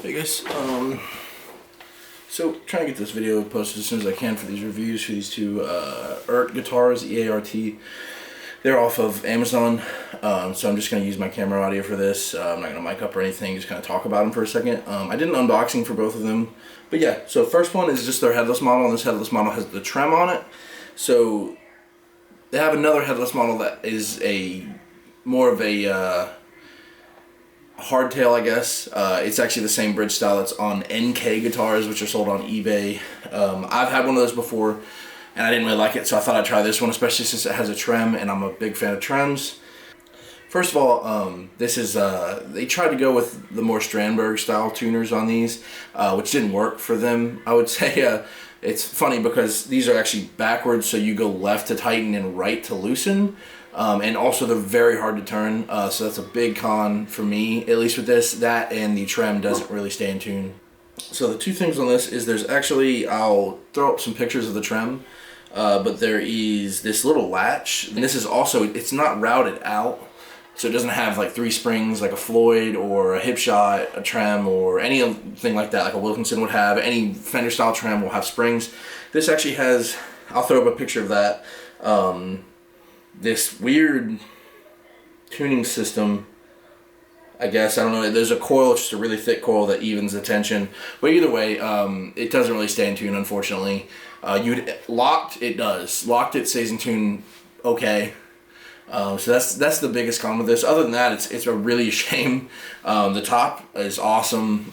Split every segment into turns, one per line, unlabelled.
Hey guys, so trying to get this video posted as soon as I can for these reviews for these two EART guitars, EART. They're off of Amazon, so I'm just going to use my camera audio for this. I'm not going to mic up or anything, just kind of talk about them for a second. I did an unboxing for both of them, but yeah, so first one is just their headless model, and this headless model has the trem on it. So they have another headless model that is more of a hardtail, I guess. It's actually the same bridge style that's on NK guitars, which are sold on eBay. I've had one of those before, and I didn't really like it, so I thought I'd try this one, especially since it has a trem, and I'm a big fan of trems. First of all, this is, they tried to go with the more Strandberg style tuners on these, which didn't work for them. I would say it's funny because these are actually backwards, so you go left to tighten and right to loosen. And also they're very hard to turn, so that's a big con for me, at least with this. That and the trem doesn't really stay in tune. So the two things on this is there's actually, I'll throw up some pictures of the trem, but there is this little latch, and this is also, it's not routed out, so it doesn't have like 3 springs like a Floyd or a Hipshot, a trem, or anything like that like a Wilkinson would have. Any Fender style trem will have springs. This actually has, I'll throw up a picture of that, this weird tuning system, I guess. I don't know, there's a coil, it's just a really thick coil that evens the tension, but either way, it doesn't really stay in tune, unfortunately. Locked, it does. Locked, it stays in tune okay. So that's the biggest con with this. Other than that, it's a really shame. The top is awesome.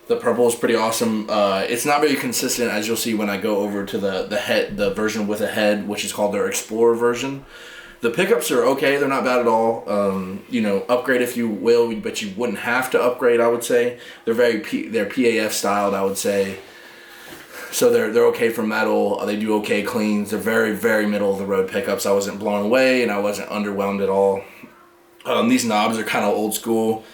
The purple is pretty awesome. It's not very consistent, as you'll see when I go over to the version with a head, which is called their Explorer version. The pickups are okay; they're not bad at all. You know, upgrade if you will, but you wouldn't have to upgrade. I would say they're they're PAF styled, I would say. So they're okay for metal. They do okay cleans. They're very middle of the road pickups. I wasn't blown away, and I wasn't underwhelmed at all. These knobs are kind of old school.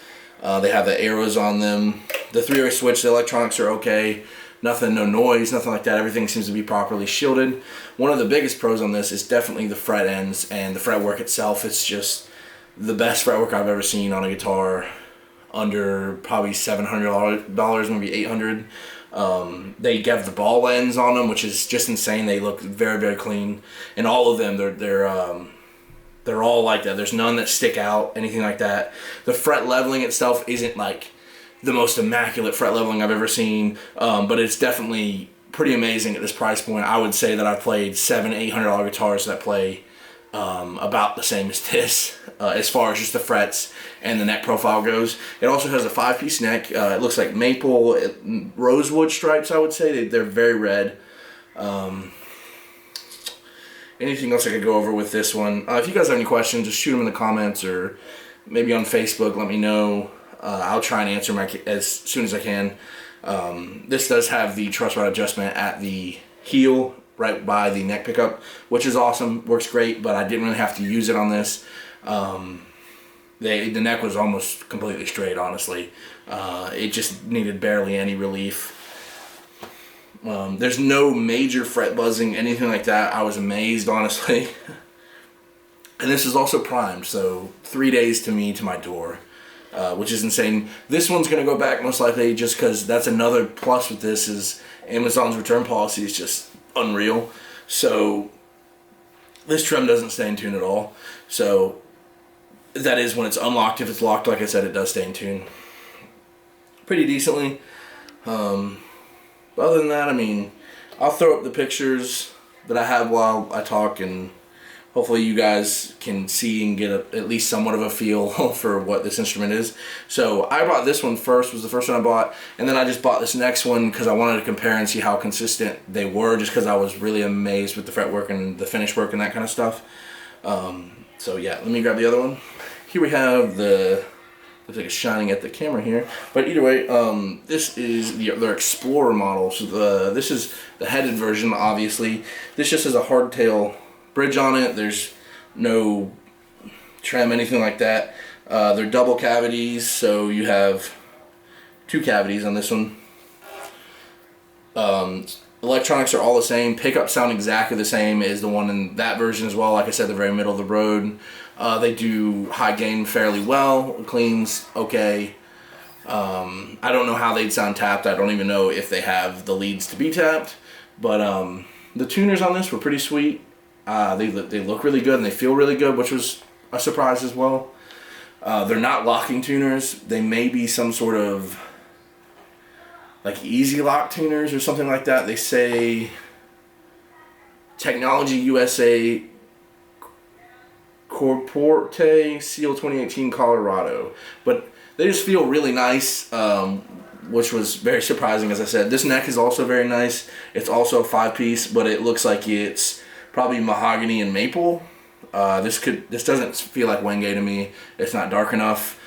They have the arrows on them. The 3-way switch, the electronics are okay. Nothing, no noise, nothing like that. Everything seems to be properly shielded. One of the biggest pros on this is definitely the fret ends and the fretwork itself. It's just the best fretwork I've ever seen on a guitar, under probably $700, maybe $800. They have the ball ends on them, which is just insane. They look very clean, and all of them they're all like that. There's none that stick out, anything like that. The fret leveling itself isn't like the most immaculate fret leveling I've ever seen, but it's definitely pretty amazing at this price point. I would say that I've played $700-800 guitars that play about the same as this, as far as just the frets and the neck profile goes. It also has a 5-piece neck. It looks like maple, rosewood stripes, I would say. They're very red. Anything else I could go over with this one? If you guys have any questions, just shoot them in the comments, or maybe on Facebook, let me know. I'll try and answer as soon as I can. This does have the truss rod adjustment at the heel, right by the neck pickup, which is awesome, works great, but I didn't really have to use it on this. The neck was almost completely straight, honestly. It just needed barely any relief. There's no major fret buzzing, anything like that. I was amazed, honestly. And this is also primed, so 3 days to my door, which is insane. This one's going to go back most likely, just because that's another plus with this, is Amazon's return policy is just unreal. So this trem doesn't stay in tune at all. So that is when it's unlocked. If it's locked, like I said, it does stay in tune pretty decently. Other than that, I mean, I'll throw up the pictures that I have while I talk, and hopefully you guys can see and get at least somewhat of a feel for what this instrument is. So I bought this one first, was the first one I bought, and then I just bought this next one because I wanted to compare and see how consistent they were, just because I was really amazed with the fretwork and the finish work and that kind of stuff. So yeah, let me grab the other one. Here we have looks like it's shining at the camera here, but either way, this is their Explorer model. So this is the headed version, obviously. This just has a hardtail bridge on it. There's no trem, anything like that. They're double cavities, so you have 2 cavities on this one. Electronics are all the same. Pickups sound exactly the same as the one in that version as well. Like I said, they're very middle of the road. They do high gain fairly well. Cleans okay. I don't know how they'd sound tapped. I don't even know if they have the leads to be tapped. But the tuners on this were pretty sweet. They look really good and they feel really good, which was a surprise as well. They're not locking tuners. They may be some sort of like easy lock tuners or something like that. They say Technology USA Corporte Seal 2018 Colorado. But they just feel really nice, which was very surprising. As I said, this neck is also very nice. It's also a 5-piece, but it looks like it's probably mahogany and maple. This doesn't feel like Wenge to me. It's not dark enough.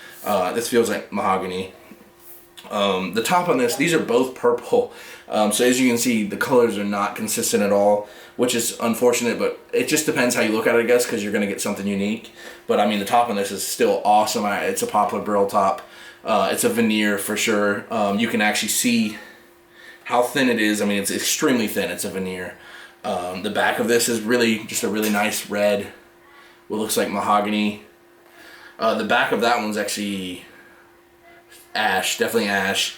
This feels like mahogany. The top on this, these are both purple. So as you can see, the colors are not consistent at all, which is unfortunate, but it just depends how you look at it, I guess, because you're going to get something unique. But I mean, the top on this is still awesome. It's a poplar burl top. It's a veneer for sure. You can actually see how thin it is. I mean, it's extremely thin. It's a veneer. The back of this is really just a really nice red, what looks like mahogany. The back of that one's actually ash, definitely ash.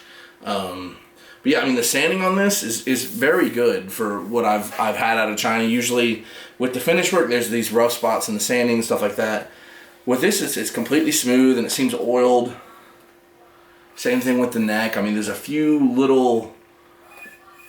But yeah, I mean, the sanding on this is very good for what I've had out of China. Usually with the finish work, there's these rough spots in the sanding and stuff like that. With this, it's completely smooth and it seems oiled. Same thing with the neck. I mean, there's a few little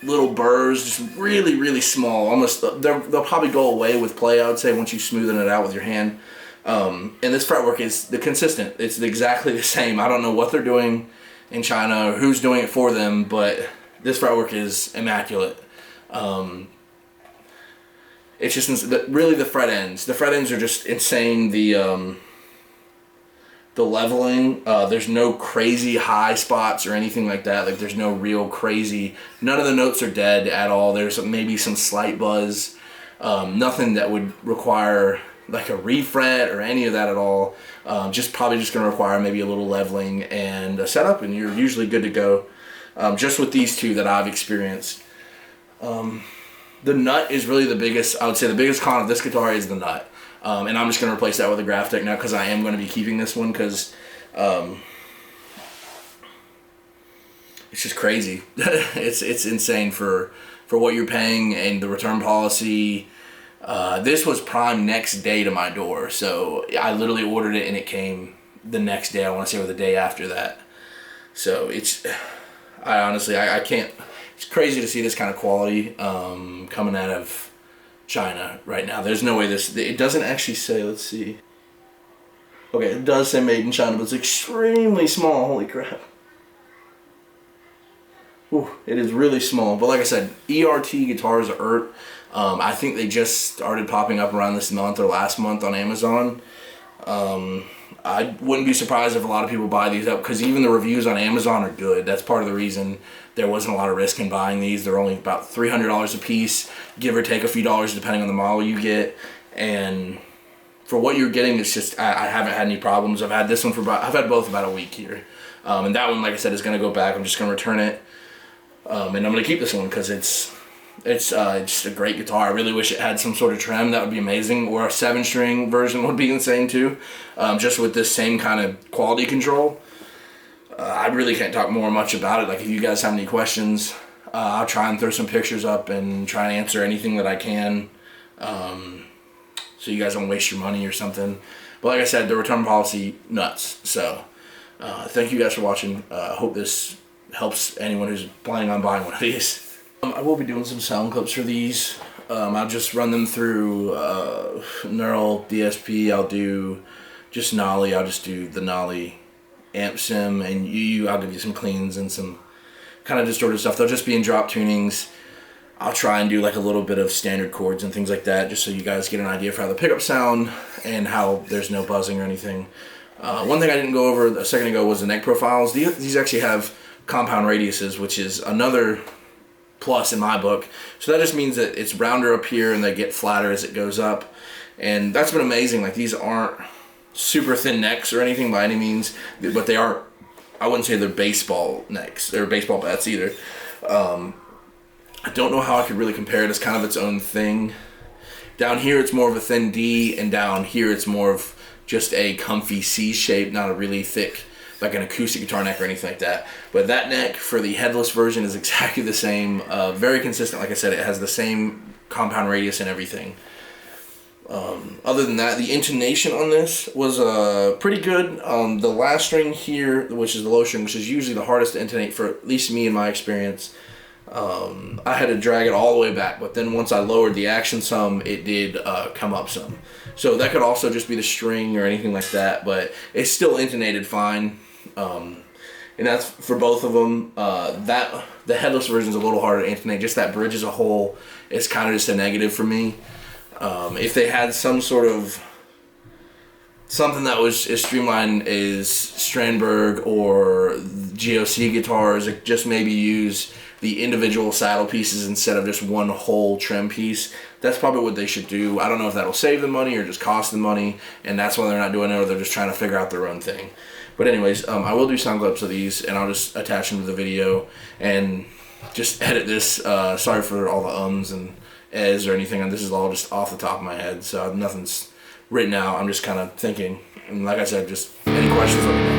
burrs, just really, really small. Almost, they'll probably go away with play, I would say, once you smoothen it out with your hand. And this fretwork is consistent. It's exactly the same. I don't know what they're doing in China or who's doing it for them, but this fretwork is immaculate. It's just really the fret ends. The fret ends are just insane. The leveling, there's no crazy high spots or anything like that. Like, there's no real crazy, none of the notes are dead at all. There's maybe some slight buzz. Nothing that would require like a refret or any of that at all. Probably just going to require maybe a little leveling and a setup, and you're usually good to go. Just with these two that I've experienced. The nut is really the biggest, I would say the biggest con of this guitar is the nut. And I'm just going to replace that with a Graphtec nut because I am going to be keeping this one because it's just crazy. It's insane for what you're paying and the return policy. This was prime next day to my door, so I literally ordered it and it came the next day. I want to say, or the day after that. So I can't. It's crazy to see this kind of quality coming out of China right now. There's no way it doesn't actually say. Let's see. Okay, it does say made in China, but it's extremely small. Holy crap. Ooh, it is really small. But like I said, EART guitars are EART. I think they just started popping up around this month or last month on Amazon. I wouldn't be surprised if a lot of people buy these up because even the reviews on Amazon are good. That's part of the reason there wasn't a lot of risk in buying these. They're only about $300 a piece, give or take a few dollars depending on the model you get. And for what you're getting, it's just I haven't had any problems. I've had this one I've had both about a week here, and that one, like I said, is gonna go back. I'm just gonna return it, and I'm gonna keep this one because it's just a great guitar. I really wish it had some sort of trem. That would be amazing, or a 7-string version would be insane too. Just with this same kind of quality control. I really can't talk much about it. Like, if you guys have any questions, I'll try and throw some pictures up and try and answer anything that I can, so you guys don't waste your money or something. But like I said, the return policy, nuts. So thank you guys for watching. Hope this helps anyone who's planning on buying one of these. I will be doing some sound clips for these. I'll just run them through Neural DSP. I'll do just Nolly. I'll just do the Nolly amp sim, and I'll give you some cleans and some kind of distorted stuff. They'll just be in drop tunings. I'll try and do like a little bit of standard chords and things like that, just so you guys get an idea for how the pickup sound and how there's no buzzing or anything. One thing I didn't go over a second ago was the neck profiles. These actually have compound radiuses, which is another plus in my book. So that just means that it's rounder up here and they get flatter as it goes up. And that's been amazing. Like, these aren't super thin necks or anything by any means, but they are, I wouldn't say they're baseball necks. They're baseball bats either. I don't know how I could really compare it. It's kind of its own thing. Down here it's more of a thin D, and down here it's more of just a comfy C shape, not a really thick like an acoustic guitar neck or anything like that. But that neck for the headless version is exactly the same. Very consistent. Like I said, it has the same compound radius and everything. Other than that, the intonation on this was pretty good. The last string here, which is the low string, which is usually the hardest to intonate for at least me in my experience, I had to drag it all the way back, but then once I lowered the action some, it did come up some. So that could also just be the string or anything like that, but it's still intonated fine. And that's for both of them. The headless version is a little harder to intonate. Just that bridge as a whole is kind of just a negative for me. If they had some sort of something that was as streamlined as Strandberg or GOC guitars, like just maybe use the individual saddle pieces instead of just one whole trim piece. That's probably what they should do. I don't know if that'll save them money or just cost them money, and that's why they're not doing it, or they're just trying to figure out their own thing. But anyways, I will do sound clips of these, and I'll just attach them to the video and just edit this. Sorry for all the ums and ehs or anything, and this is all just off the top of my head, so nothing's written out. I'm just kind of thinking, and like I said, just any questions, let me know.